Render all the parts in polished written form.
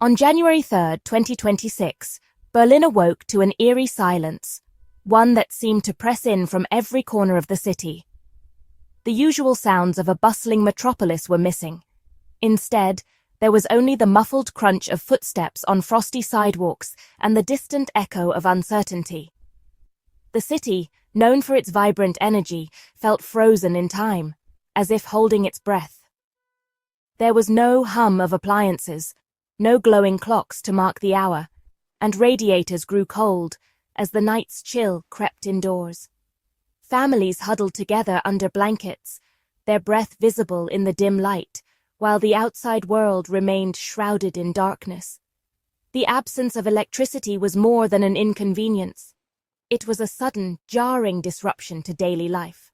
On January 3, 2026, Berlin awoke to an eerie silence, one that seemed to press in from every corner of the city. The usual sounds of a bustling metropolis were missing. Instead, there was only the muffled crunch of footsteps on frosty sidewalks and the distant echo of uncertainty. The city, known for its vibrant energy, felt frozen in time, as if holding its breath. There was no hum of appliances, no glowing clocks to mark the hour, and radiators grew cold as the night's chill crept indoors. Families huddled together under blankets, their breath visible in the dim light, while the outside world remained shrouded in darkness. The absence of electricity was more than an inconvenience. It was a sudden, jarring disruption to daily life.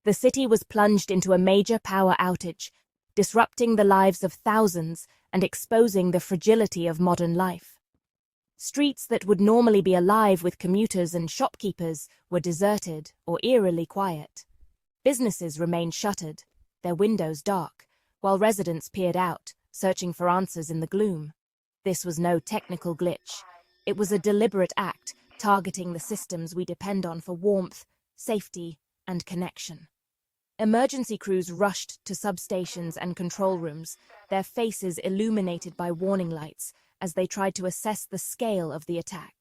The city was plunged into a major power outage, disrupting the lives of thousands and exposing the fragility of modern life. Streets that would normally be alive with commuters and shopkeepers were deserted or eerily quiet. Businesses remained shuttered, their windows dark, while residents peered out, searching for answers in the gloom. This was no technical glitch. It was a deliberate act, targeting the systems we depend on for warmth, safety, and connection. Emergency crews rushed to substations and control rooms, their faces illuminated by warning lights, as they tried to assess the scale of the attack.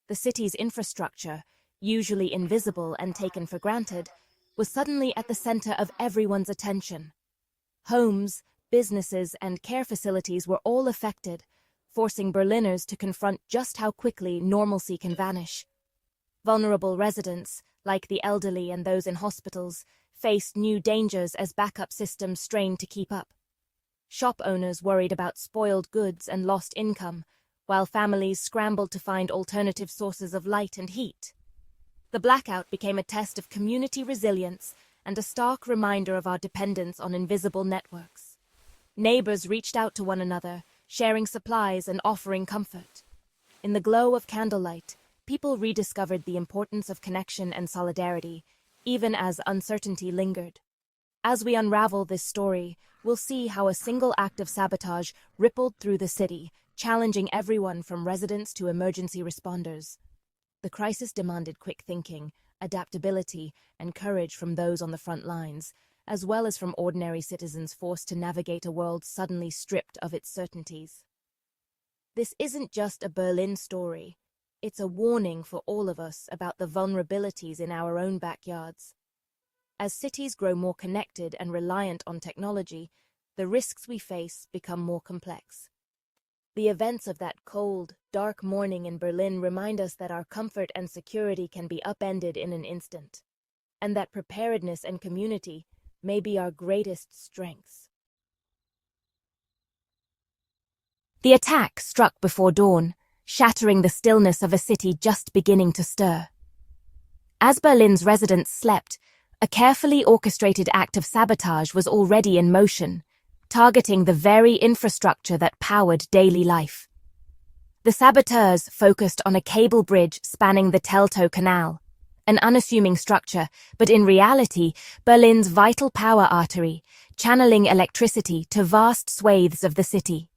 The city's infrastructure, usually invisible and taken for granted, was suddenly at the center of everyone's attention. Homes, businesses, and care facilities were all affected, forcing Berliners to confront just how quickly normalcy can vanish. Vulnerable residents, like the elderly and those in hospitals, faced new dangers as backup systems strained to keep up. Shop owners worried about spoiled goods and lost income, while families scrambled to find alternative sources of light and heat. The blackout became a test of community resilience and a stark reminder of our dependence on invisible networks. Neighbors reached out to one another, sharing supplies and offering comfort. In the glow of candlelight, people rediscovered the importance of connection and solidarity, even as uncertainty lingered. As we unravel this story, we'll see how a single act of sabotage rippled through the city, challenging everyone from residents to emergency responders. The crisis demanded quick thinking, adaptability, and courage from those on the front lines, as well as from ordinary citizens forced to navigate a world suddenly stripped of its certainties. This isn't just a Berlin story. It's a warning for all of us about the vulnerabilities in our own backyards. As cities grow more connected and reliant on technology, the risks we face become more complex. The events of that cold, dark morning in Berlin remind us that our comfort and security can be upended in an instant, and that preparedness and community may be our greatest strengths. The attack struck before dawn, shattering the stillness of a city just beginning to stir. As Berlin's residents slept, a carefully orchestrated act of sabotage was already in motion, targeting the very infrastructure that powered daily life. The saboteurs focused on a cable bridge spanning the Teltow Canal, an unassuming structure, but in reality, Berlin's vital power artery, channeling electricity to vast swathes of the city.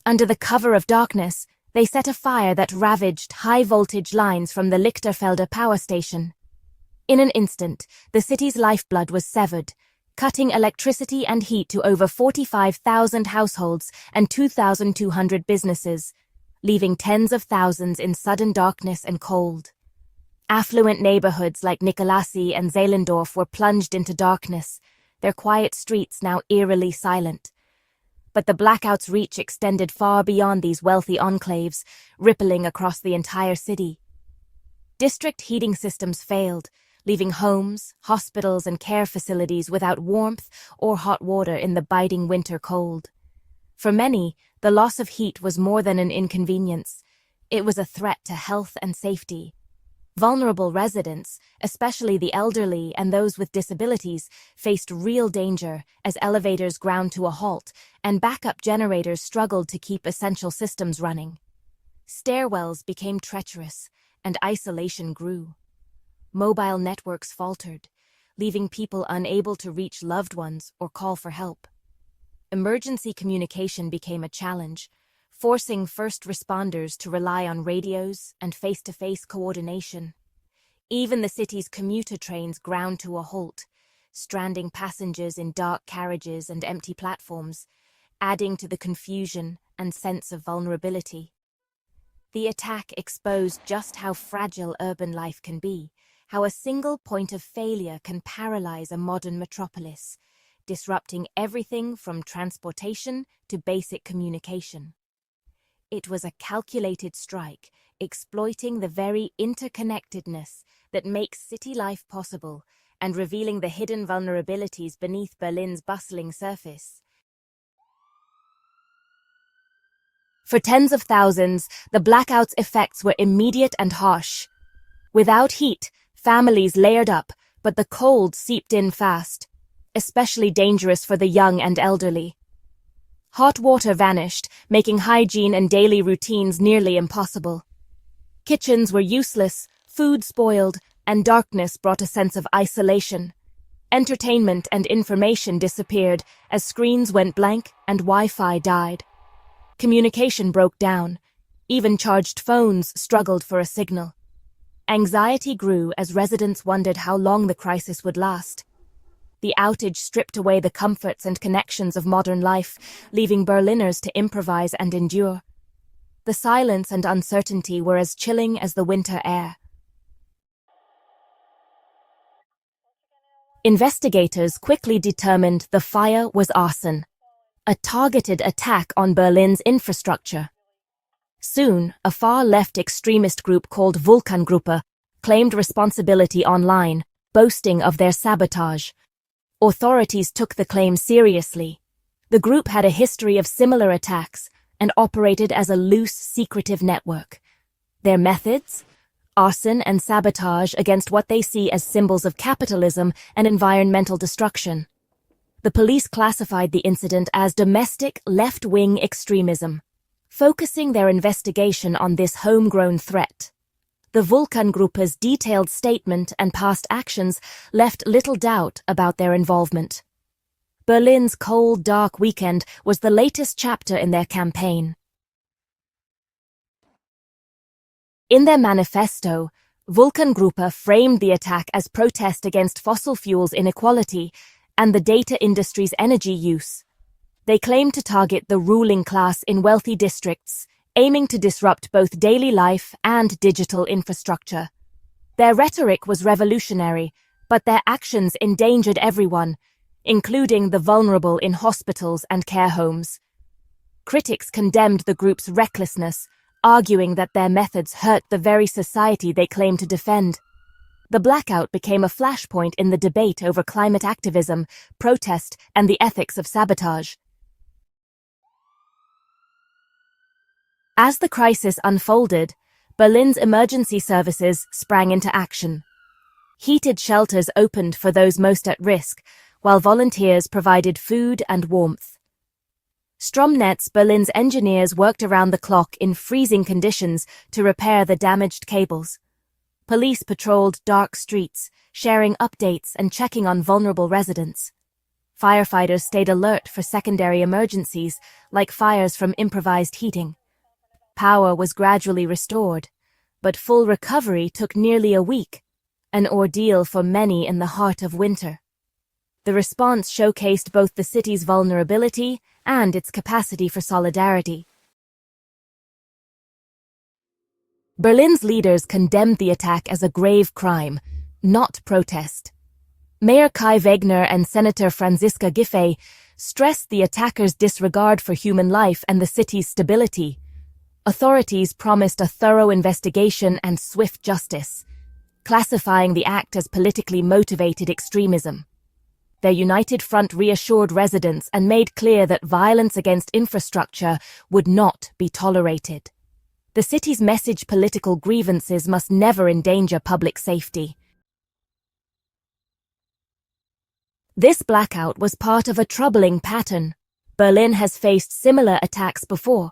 Under the cover of darkness, they set a fire that ravaged high-voltage lines from the Lichterfelde power station. In an instant, the city's lifeblood was severed, cutting electricity and heat to over 45,000 households and 2,200 businesses, leaving tens of thousands in sudden darkness and cold. Affluent neighborhoods like Nikolassee and Zehlendorf were plunged into darkness, their quiet streets now eerily silent. But the blackout's reach extended far beyond these wealthy enclaves, rippling across the entire city. District heating systems failed, leaving homes, hospitals, and care facilities without warmth or hot water in the biting winter cold. For many, the loss of heat was more than an inconvenience. It was a threat to health and safety. Vulnerable residents, especially the elderly and those with disabilities, faced real danger as elevators ground to a halt and backup generators struggled to keep essential systems running. Stairwells became treacherous, and isolation grew. Mobile networks faltered, leaving people unable to reach loved ones or call for help. Emergency communication became a challenge, forcing first responders to rely on radios and face-to-face coordination. Even the city's commuter trains ground to a halt, stranding passengers in dark carriages and empty platforms, adding to the confusion and sense of vulnerability. The attack exposed just how fragile urban life can be, how a single point of failure can paralyze a modern metropolis, disrupting everything from transportation to basic communication. It was a calculated strike, exploiting the very interconnectedness that makes city life possible and revealing the hidden vulnerabilities beneath Berlin's bustling surface. For tens of thousands, the blackout's effects were immediate and harsh. Without heat, families layered up, but the cold seeped in fast, especially dangerous for the young and elderly. Hot water vanished, making hygiene and daily routines nearly impossible. Kitchens were useless, food spoiled, and darkness brought a sense of isolation. Entertainment and information disappeared as screens went blank and Wi-Fi died. Communication broke down. Even charged phones struggled for a signal. Anxiety grew as residents wondered how long the crisis would last. The outage stripped away the comforts and connections of modern life, leaving Berliners to improvise and endure. The silence and uncertainty were as chilling as the winter air. Investigators quickly determined the fire was arson, a targeted attack on Berlin's infrastructure. Soon, a far-left extremist group called Vulkangruppe claimed responsibility online, boasting of their sabotage. Authorities took the claim seriously. The group had a history of similar attacks and operated as a loose, secretive network. Their methods? Arson and sabotage against what they see as symbols of capitalism and environmental destruction. The police classified the incident as domestic left-wing extremism, focusing their investigation on this homegrown threat. The Vulkangruppe's detailed statement and past actions left little doubt about their involvement. Berlin's cold, dark weekend was the latest chapter in their campaign. In their manifesto, Vulkangruppe framed the attack as protest against fossil fuels inequality and the data industry's energy use. They claimed to target the ruling class in wealthy districts, aiming to disrupt both daily life and digital infrastructure. Their rhetoric was revolutionary, but their actions endangered everyone, including the vulnerable in hospitals and care homes. Critics condemned the group's recklessness, arguing that their methods hurt the very society they claim to defend. The blackout became a flashpoint in the debate over climate activism, protest, and the ethics of sabotage. As the crisis unfolded, Berlin's emergency services sprang into action. Heated shelters opened for those most at risk, while volunteers provided food and warmth. Stromnetz, Berlin's engineers worked around the clock in freezing conditions to repair the damaged cables. Police patrolled dark streets, sharing updates and checking on vulnerable residents. Firefighters stayed alert for secondary emergencies, like fires from improvised heating. Power was gradually restored, but full recovery took nearly a week, an ordeal for many in the heart of winter. The response showcased both the city's vulnerability and its capacity for solidarity. Berlin's leaders condemned the attack as a grave crime, not protest. Mayor Kai Wegner and Senator Franziska Giffey stressed the attackers' disregard for human life and the city's stability. Authorities promised a thorough investigation and swift justice, classifying the act as politically motivated extremism. Their united front reassured residents and made clear that violence against infrastructure would not be tolerated. The city's message: political grievances must never endanger public safety. This blackout was part of a troubling pattern. Berlin has faced similar attacks before.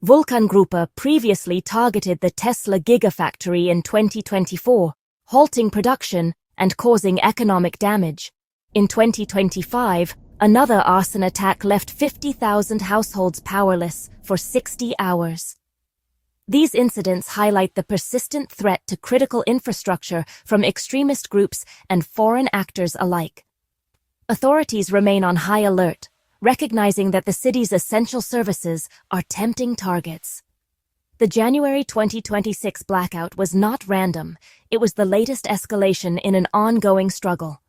Vulkangruppe previously targeted the Tesla Gigafactory in 2024, halting production and causing economic damage. In 2025, Another arson attack left 50,000 households powerless for 60 hours. These incidents highlight the persistent threat to critical infrastructure from extremist groups and foreign actors alike. Authorities remain on high alert, recognizing that the city's essential services are tempting targets. The January 2026 blackout was not random, it was the latest escalation in an ongoing struggle.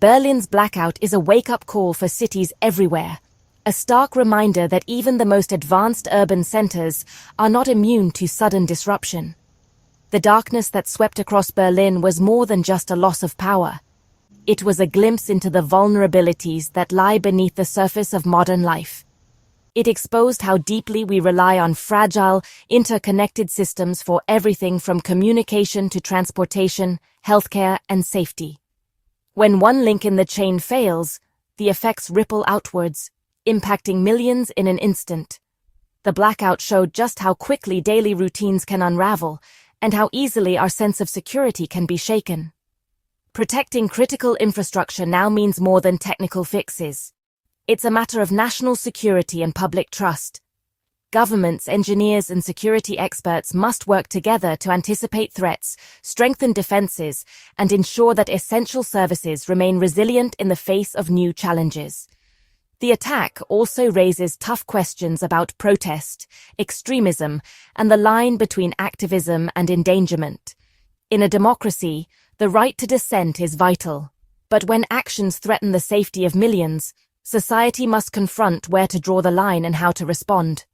Berlin's blackout is a wake-up call for cities everywhere, a stark reminder that even the most advanced urban centers are not immune to sudden disruption. The darkness that swept across Berlin was more than just a loss of power. It was a glimpse into the vulnerabilities that lie beneath the surface of modern life. It exposed how deeply we rely on fragile, interconnected systems for everything from communication to transportation, healthcare, and safety. When one link in the chain fails, the effects ripple outwards, impacting millions in an instant. The blackout showed just how quickly daily routines can unravel, and how easily our sense of security can be shaken. Protecting critical infrastructure now means more than technical fixes. It's a matter of national security and public trust. Governments, engineers, and security experts must work together to anticipate threats, strengthen defenses, and ensure that essential services remain resilient in the face of new challenges. The attack also raises tough questions about protest, extremism, and the line between activism and endangerment. In a democracy, the right to dissent is vital, but when actions threaten the safety of millions, society must confront where to draw the line and how to respond.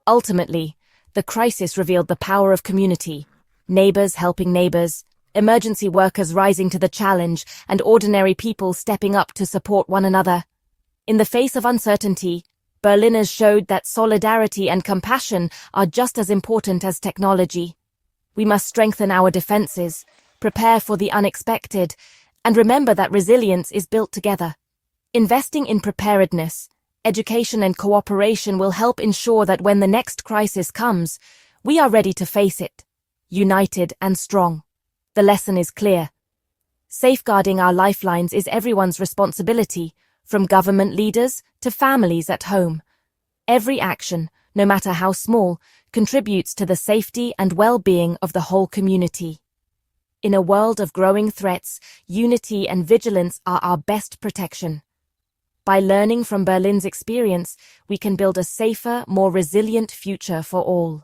Ultimately, the crisis revealed the power of community, neighbors helping neighbors, emergency workers rising to the challenge, and ordinary people stepping up to support one another. In the face of uncertainty, Berliners showed that solidarity and compassion are just as important as technology. We must strengthen our defenses, prepare for the unexpected, and remember that resilience is built together. Investing in preparedness, education, and cooperation will help ensure that when the next crisis comes, we are ready to face it, united and strong. The lesson is clear. Safeguarding our lifelines is everyone's responsibility, from government leaders to families at home. Every action, no matter how small, contributes to the safety and well-being of the whole community. In a world of growing threats, unity and vigilance are our best protection. By learning from Berlin's experience, we can build a safer, more resilient future for all.